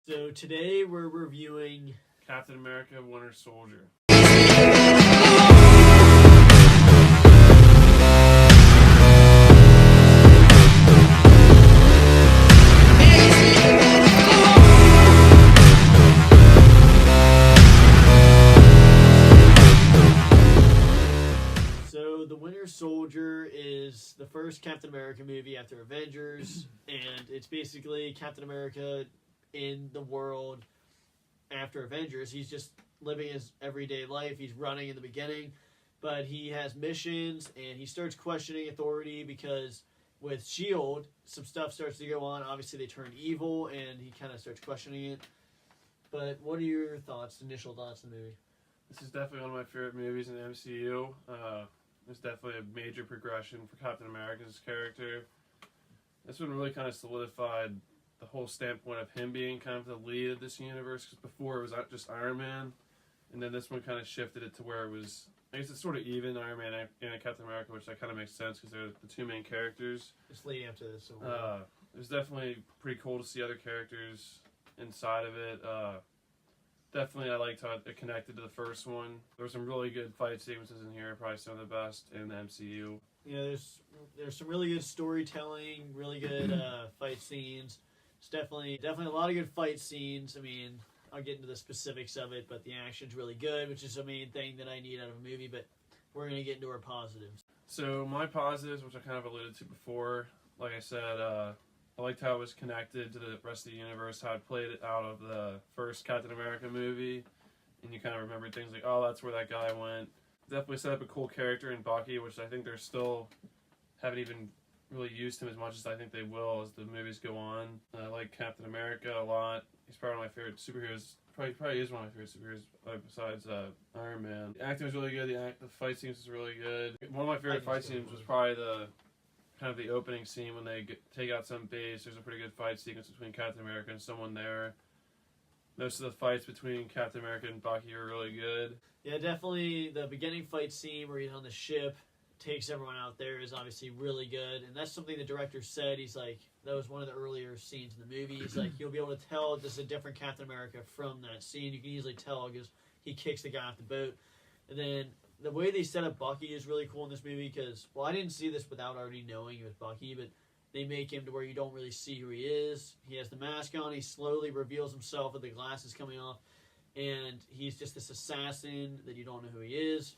So today we're reviewing Captain America Winter Soldier. So the Winter Soldier is the first Captain America movie after Avengers, and it's basically Captain America in the world after Avengers. He's just living his everyday life. He's running in the beginning, but he has missions, and he starts questioning authority because with S.H.I.E.L.D., some stuff starts to go on. Obviously, they turn evil, and he kind of starts questioning it. But what are your thoughts, initial thoughts on the movie? This is definitely one of my favorite movies in the MCU. It's definitely a major progression for Captain America's character. This one really kind of solidified the whole standpoint of him being kind of the lead of this universe, because before it was just Iron Man, and then this one kind of shifted it to where it was, I guess it's sort of even Iron Man and Captain America, which that kind of makes sense because they're the two main characters. Just leading up to this. It was definitely pretty cool to see other characters inside of it. Definitely, I liked how it connected to the first one. There were some really good fight sequences in here, probably some of the best in the MCU. Yeah, there's some really good storytelling, really good fight scenes. It's definitely a lot of good fight scenes. I mean, I'll get into the specifics of it, but the action's really good, which is the main thing that I need out of a movie. But we're going to get into our positives. So my positives, which I kind of alluded to before, like I said, I liked how it was connected to the rest of the universe, how it played it out of the first Captain America movie, and you kind of remember things like, oh, that's where that guy went. Definitely set up a cool character in Bucky, which I think they're still haven't even really used him as much as I think they will as the movies go on. I like Captain America a lot. He's probably one of my favorite superheroes. Probably is one of my favorite superheroes besides Iron Man. The acting was really good. The fight scenes was really good. One of my favorite fight scenes was probably the opening scene when they take out some base. There's a pretty good fight sequence between Captain America and someone there. Most of the fights between Captain America and Bucky are really good. Yeah, definitely the beginning fight scene where he's on the ship, takes everyone out there is obviously really good. And that's something the director said. He's like, that was one of the earlier scenes in the movie. He's like, you'll be able to tell this is a different Captain America from that scene. You can easily tell because he kicks the guy off the boat. And then the way they set up Bucky is really cool in this movie because, well, I didn't see this without already knowing it was Bucky, but they make him to where you don't really see who he is. He has the mask on. He slowly reveals himself with the glasses coming off, and he's just this assassin that you don't know who he is.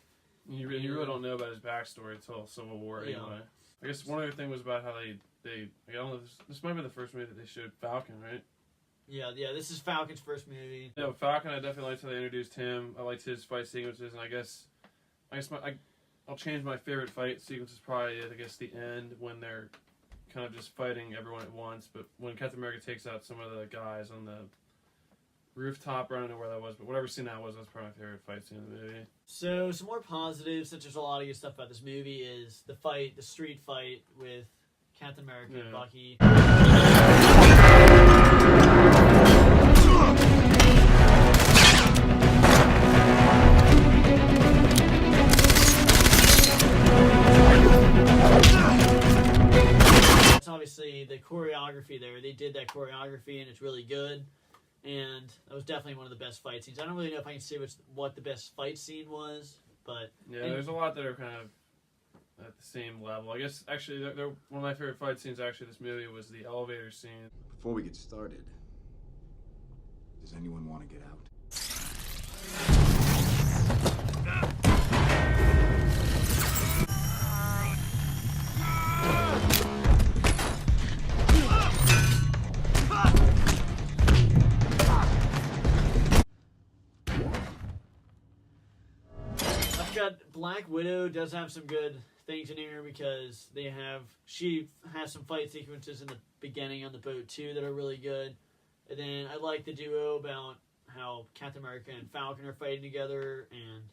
You really don't know about his backstory until Civil War anyway. Yeah. I guess one other thing was about how they I don't know, this might be the first movie that they showed Falcon, right? Yeah, this is Falcon's first movie. Yeah, Falcon, I definitely liked how they introduced him. I liked his fight sequences, and I guess I'll change my favorite fight sequences probably at, I guess, the end when they're kind of just fighting everyone at once. But when Captain America takes out some of the guys on the rooftop, I don't know where that was, but whatever scene that was, that's probably my favorite fight scene in the movie. So some more positives, since there's a lot of good stuff about this movie, is the street fight with Captain America and Bucky. Obviously the choreography there, they did that choreography and it's really good, and that was definitely one of the best fight scenes. I don't really know if I can say what the best fight scene was, but yeah, there's a lot that are kind of at the same level. I guess actually one of my favorite fight scenes actually this movie was the elevator scene. Before we get started, does anyone want to get out? Black Widow does have some good things in here because she has some fight sequences in the beginning on the boat too that are really good. And then I like the duo about how Captain America and Falcon are fighting together and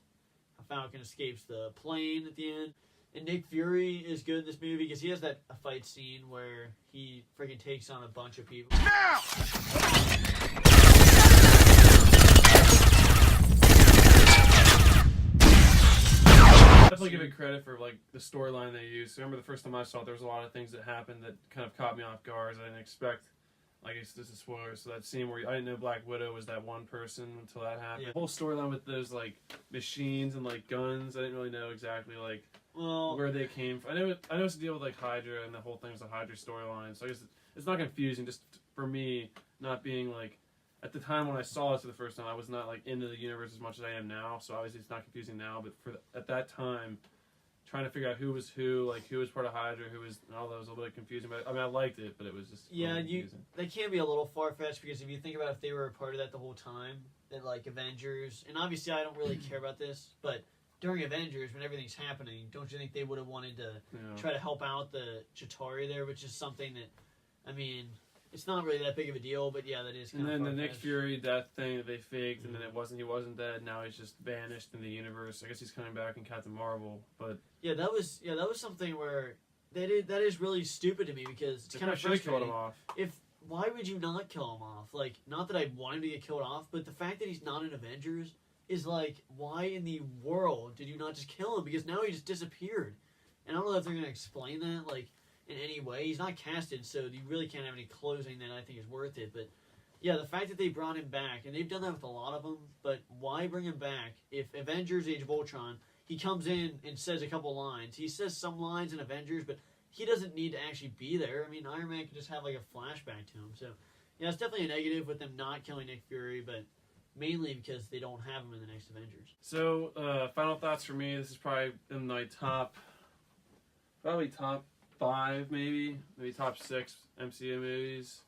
how Falcon escapes the plane at the end. And Nick Fury is good in this movie because he has a fight scene where he freaking takes on a bunch of people. Now! Definitely give it credit for the storyline they used. So remember the first time I saw it, there was a lot of things that happened that kind of caught me off guard. I didn't expect I guess this is spoilers. So that scene where I didn't know Black Widow was that one person until that happened. Yeah. The whole storyline with those like machines and like guns, I didn't really know exactly like Well, where they came from. I know it's a deal with like Hydra and the whole thing's a Hydra storyline. So I guess it's not confusing. Just for me, not being like at the time when I saw it for the first time, I was not like into the universe as much as I am now. So obviously it's not confusing now. But at that time, trying to figure out who was who, like who was part of Hydra, who was all that was a little bit confusing. But I mean, I liked it, but it was just a yeah, little you confusing. they can be a little far fetched because if you think about if they were a part of that the whole time, that like Avengers, and obviously I don't really care about this, but during Avengers when everything's happening, don't you think they would have wanted to Yeah. try to help out the Chitauri there, which is something that, I mean, it's not really that big of a deal, but yeah, that is. And Kind then of the Nick far-fetched. Fury death thing that they faked, and then he wasn't dead. Now he's just vanished in the universe. I guess he's coming back in Captain Marvel, but Yeah, that was something where that is really stupid to me because it's they kind of should have killed frustrating. him off. Why would you not kill him off? Like, not that I want him to get killed off, but the fact that he's not in Avengers is like, why in the world did you not just kill him? Because now he just disappeared, and I don't know if they're gonna explain that like in any way. He's not casted, so you really can't have any closing that I think is worth it. But yeah, the fact that they brought him back, and they've done that with a lot of them, but why bring him back if Avengers: Age of Ultron, he comes in and says a couple lines. He says some lines in Avengers, but he doesn't need to actually be there. I mean, Iron Man could just have like a flashback to him. So yeah, it's definitely a negative with them not killing Nick Fury, but mainly because they don't have him in the next Avengers. So, final thoughts for me. This is probably in my top 5, maybe top 6 MCU movies.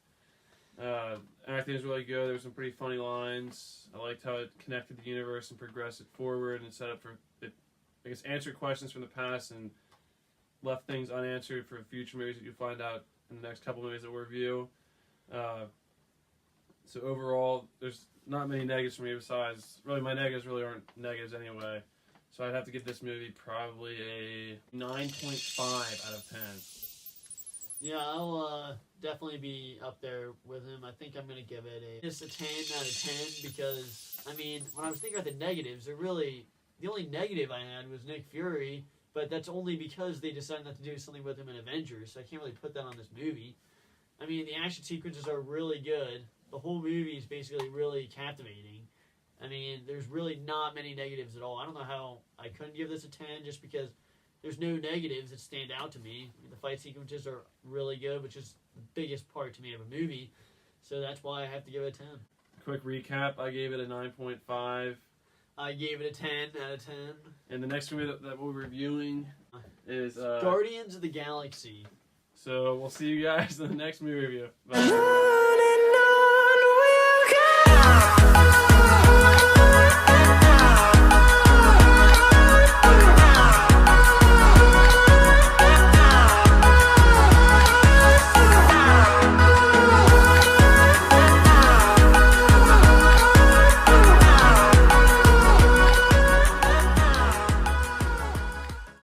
Acting was really good. There were some pretty funny lines. I liked how it connected the universe and progressed it forward and set up for it. I guess answered questions from the past and left things unanswered for future movies that you find out in the next couple movies that we'll review. So overall, there's not many negatives for me besides, really my negatives really aren't negatives anyway. So I'd have to give this movie probably a 9.5 out of 10. Yeah, I'll definitely be up there with him. I think I'm going to give it just a 10 out of 10 because, I mean, when I was thinking about the negatives, the only negative I had was Nick Fury, but that's only because they decided not to do something with him in Avengers, so I can't really put that on this movie. I mean, the action sequences are really good. The whole movie is basically really captivating. I mean, there's really not many negatives at all. I don't know how I couldn't give this a 10 just because there's no negatives that stand out to me. I mean, the fight sequences are really good, which is the biggest part to me of a movie. So that's why I have to give it a 10. Quick recap, I gave it a 9.5. I gave it a 10 out of 10. And the next movie that we'll be reviewing is... Guardians of the Galaxy. So we'll see you guys in the next movie review. Bye.